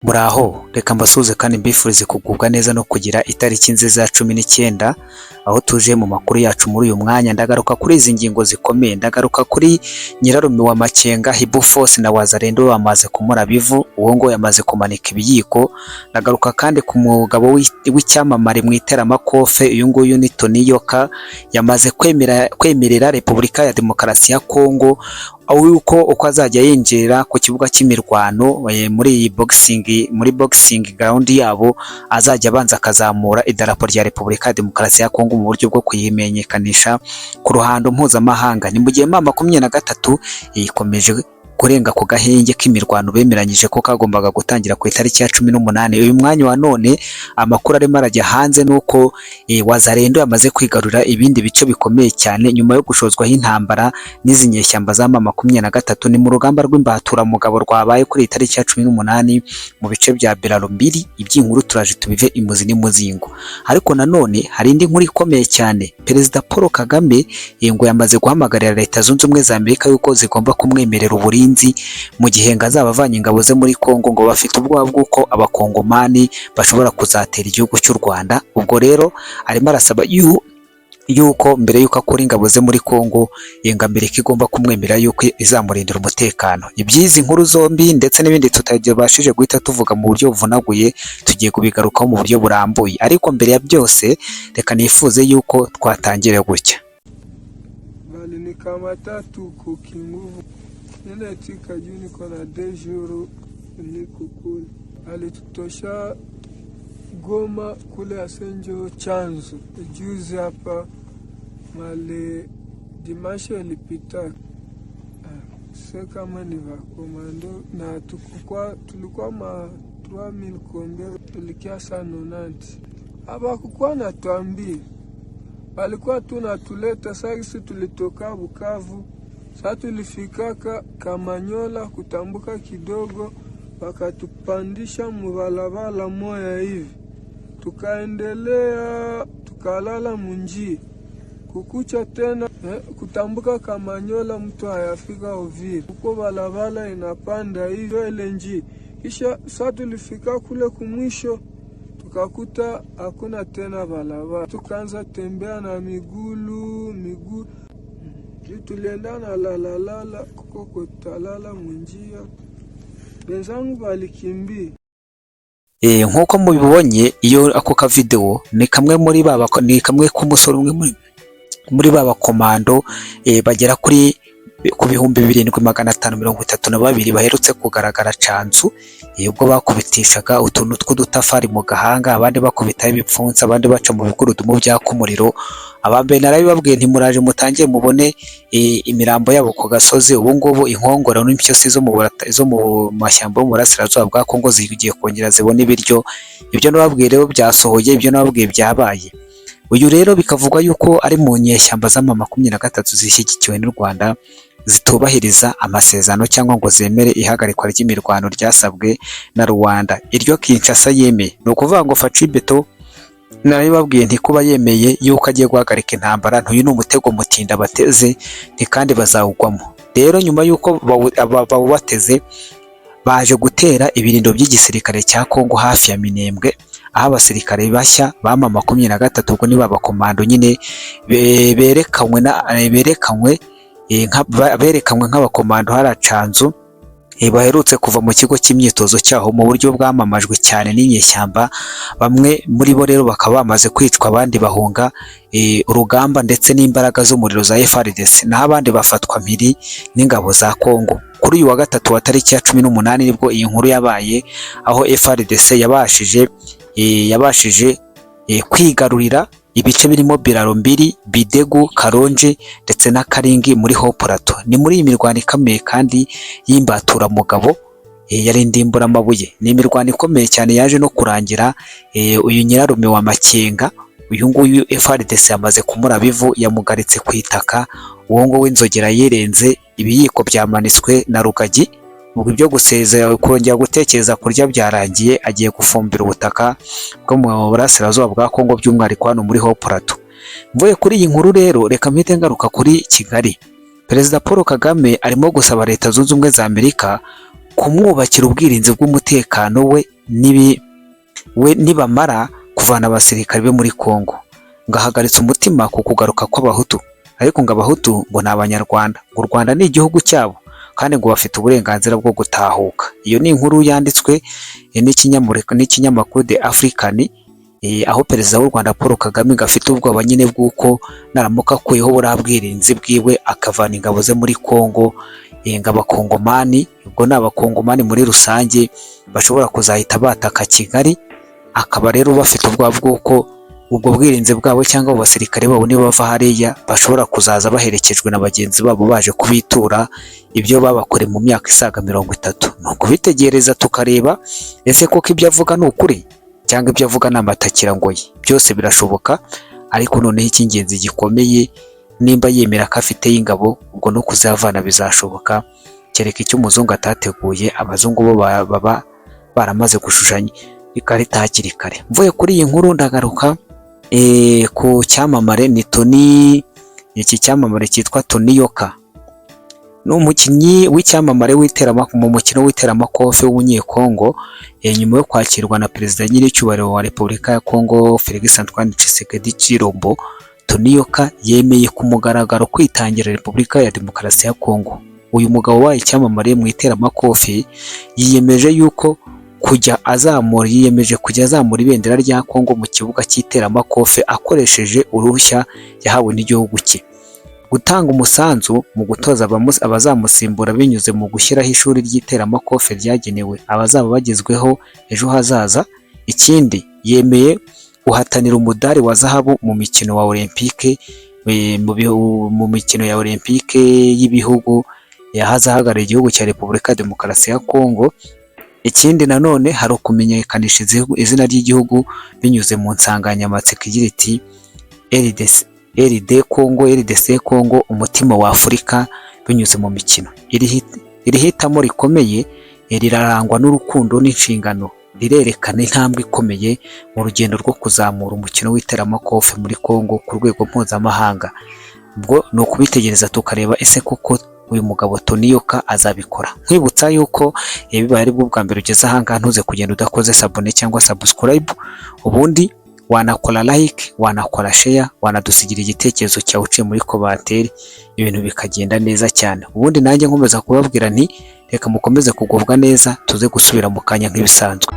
Muraho, reka mbasuhuze kandi mbifurize kugubwa neza no kugira itariki nziza ya 19 aho tuje mu makuru yacu muri uyu mwanya. Ndagaruka kuri izi ngingo zikomeye, ndagaruka kuri nyirarume wa Makenga, Hibu Force na Wazalendo bamaze kumura bivu, uwo ngo yamaze kumanika ibiyiko. Ndagaruka kandi ku mugabo w'icyamamare mu iteramakofe, uyu nguyu ni Tony Yoka, yamaze kwemerera Repubulika ya Demokarasi ya Kongo uko azajya yinjira ku kibuga cy'imirwano muri boxing ground yabo, azajya abanza akazamura idarapo rya Repubulika ya Demokarasi ya Kongo mu buryo bwo kuyimenyekanisha ku ruhando mpuzamahanga. Ni mu gihe M23 ikomeje kurenga ku gahenge k'imirwano bemeranyije ko kagombaga gutangira ku itariki ya 18. Uyu mwanya wa none amakuru arimo arajya hanze nuko Wazalendo yamaze kwigarurira ibindi bice bikomeye cyane nyuma yo gushozwaho intambara n'izi nyeshyamba za M23. Ni mu rugamba rw'imbatura mugabo rwabaye kuri itariki ya 18 mu bice bya Birarumbiri. Iby'inkuru turaje tubive imuzi n'imuzingo. Ariko nanone hari indi nkuru ikomeye cyane. Perezida Paul Kagame ngo yamaze guhamagarira Leta Zunze Ubumwe za Amerika yuko zigomba kumwemerera uburinzi mu gihe ngazaba avanye ingabo ze muri Kongo, ngo bafite ubwoba bw'uko abakongomani bashobora kuzatera igihugu cy'u Rwanda. Ubwo rero arimo arasaba yuko mbere yuko akora ingabo ze muri Kongo, yenga Amerika igomba kumwemerera yuko izamurindira umutekano. Ibyizi nkuru zombi ndetse n'ibindi tutabashije guhita tuvuga mu buryo buvunaguye, tugiye kubigarukaho mu buryo burambuye. Ariko mbere ya byose reka nifuze yuko twatangire gutya. Nene tika juu niko na 2 jours niko kule. Alitutosha Goma kule Asenjo Chanzo. Juzi hapa male dimashe ilipita. Seka mani va komando na tulikuwa ma 3000 kombe tulikia saa 90. Haba kukua na tuambi. Walikuwa tunatuleta sasa tulitoka Bukavu. Sasa tulifikaka Kamanyola kutambuka kidogo, wakatupandisha mubalabala moya hivi. Tukaendelea tukalala munji. Kukucha tena kutambuka Kamanyola mtu hayafika Uvira. Huko balabala inapanda hivyo ile nji. Kisha sasa tulifika kule kumwisho tukakuta hakuna tena balabala. Tukaanza tembea na miguu tulienda na lala kuko talala munjia benzangu balikimbia. Nkuko mubibonye iyo ako ka video ni kamwe k'umusore umwe muri baba komando bagera kuri ku bihumbi 7532 baherutse kugaragara Canzu, ubwo bakubitishaga utuntu tw'udutafari mu gahanga, abandi bakubitaho ibipfunsi, abandi baca mu bigurudumu byaka umuriro. Abambere narabibabwiye ntimuraje mutangiye mubone imirambo yabo ku gasozi. Ubu ngubu inkongoro n'impyisi zo mu mashyamba yo mu burasirazuba bwa Kongo zigiye kongera zibona ibiryo. Ibyo nababwiye rero byasohoye, ibyo nababwiye byabaye. Uyu rero bikavugwa yuko ari mu nyeshyamba za M23 zishyigikiwe n'u Rwanda, zitubahiriza amasezerano cyangwa ngo zemere ihagarikwa ry'imirwano ryasabwe na Rwanda. Iryo Kinshasa yemeye, no kuvuga ngo Facibeto narabibabwiye nti kuba yemeye yuko agiye guhagarika intambara, ntuyu ni umutego mutinda bateze kandi bazawugwamo. Rero nyuma yuko bawubateze baje gutera ibirindo by'igisirikare cya Kongo hafi ya Minembwe, aho abasirikare bashya ba M23 ubwo ni baba komando nyine berekanwe nk'abakomando haracanzu baherutse kuva mu kigo cy'imyitozo cyaho mu buryo bwamamajwe cyane n'inyeshyamba. Bamwe muri bo rero bakaba bamaze kwicwa, abandi bahunga urugamba ndetse n'imbaraga z'umuriro za FARDC, naho abandi bafatwa mpiri n'ingabo za Kongo. Kuri uyu wa gatatu wa tariki ya 18 nibwo iyi nkuru yabaye, aho FARDC yabashije kwigarurira ibice birimo Birarumbiri, Bidegu, Karonje ndetse na Karingi muri Haut Plateau. Ni muri iyi mirwano ikomeye kandi y'imbatura mugabo yarindimbura amabuye. Ni imirwano ikomeye cyane yaje no kurangira uyu nyirarume wa Makenga, uyu nguyu FARDC yamaze kumura bivu, yamugaritse ku itaka. Uwo ngo w'inzogera yirenze, ibiyiko byamanitswe na rugagi. Ubwo byo gusezera kongera gutekereza kurya byarangiye, agiye gufumbira ubutaka bwo mu burasirazuba bwa Kongo, by'umwihariko hano muri Haut Plateau. Mvuye kuri iyi nkuru rero reka mpite ngaruka kuri Kigali. Perezida Paul Kagame arimo gusaba Leta Zunze Ubumwe za Amerika kumwubakira ubwirinzi bw'umutekano we nibamara kuvana abasirikare be muri Kongo. Ngahagaritse umutima ku kugaruka kw'abahutu, ariko ngo abahutu ngo ni abanyarwanda, ngo u Rwanda ni igihugu cyabo kandi ngo bafite uburenganzira bwo gutahuka. Iyo ni inkuru yanditswe n'ikinyamakuru The African, aho perezida w'u Rwanda Paul Kagame gafite ubwoba nyine bw'uko naramuka akuyeho buriya bwirinzi bwiwe akavana ingabo ze muri Kongo, ngo abakongomani, ubwo ni abakongomani muri rusange, bashobora kuzahita bataka Kigali. Akaba rero bafite ubwoba bw'uko ubwo bwirinzi bwabo cyangwa abasirikare babo niba bava hariya bashobora kuzaza baherekejwe na bagenzi babo baje kubitura ibyo babakore mu myaka isaga 30. Nuko bitegereza tukareba ese koko ibyo avuga ni ukuri cyangwa ibyo avuga ni amatakirangoye. Byose birashoboka, ariko noneho icy'ingenzi gikomeye, nimba yemera ko afite y'ingabo, ubwo no kuzavana bizashoboka, kereka icyo umuzungu atateguye. Abazungu bo baba baramaze gushushanya ikarita hakiri kare. Mvuye kuri iyi nkuru ndagaruka ku cyamamare ni Tony. Iki cyamamare cyitwa Tony Yoka, ni umukinnyi w'icyamamare mu mukino w'iteramakofe w'umunyekongo. Nyuma yo kwakirwa na perezida nyiricyubahiro wa Repubulika ya Kongo Félix Antoine Tshisekedi Tshilombo, Tony Yoka yemeye ku mugaragaro kwitangira Repubulika ya Demokarasi ya Kongo. Uyu mugabo wabaye icyamamare mu iteramakofe yiyemeje kujya azamura ibendera rya Kongo mu kibuga cy'iteramakofe akoresheje uruhushya yahawe n'igihugu cye, gutanga umusanzu mu gutoza abazamusimbura binyuze mu gushyiraho ishuri ry'iteramakofe ryagenewe abazaba bagezweho ejo hazaza. Ikindi, yemeye guhatanira umudari wa zahabu mu mikino wa Olympique, mu mikino ya Olympique y'ibihugu yahazahagarariye igihugu cya Repubulika ya Demokarasi ya Kongo. Ikindi nanone hari ukumenyekanisha izina ry'igihugu binyuze mu nsanganyamatsiko igira iti RDC Congo, umutima wa Afurika binyuze mu mikino. Iri hitamo rikomeye rirarangwa n'urukundo n'inshingano, rirerekana intambwe ikomeye mu rugendo rwo kuzamura umukino w'iteramakofe muri Kongo ku rwego mpuzamahanga. Ubwo ni ukubitegereza tukareba ese koko uyu mugabo Tony Yoka azabikora. Nkwibutsa yuko bibaye ari bwo bwa mbere ugeze ahangaha, ntuze kugenda udakoze sabone cyangwa subscribe, ubundi wanakora like, wanakora share, wanadusigira igitekerezo cyawe uciye muri commentaire, ibintu bikagenda neza cyane. Ubundi nanjye nkomeza kubabwira nti reka mukomeze kugubwa neza, tuze gusubira mu kanya nk'ibisanzwe.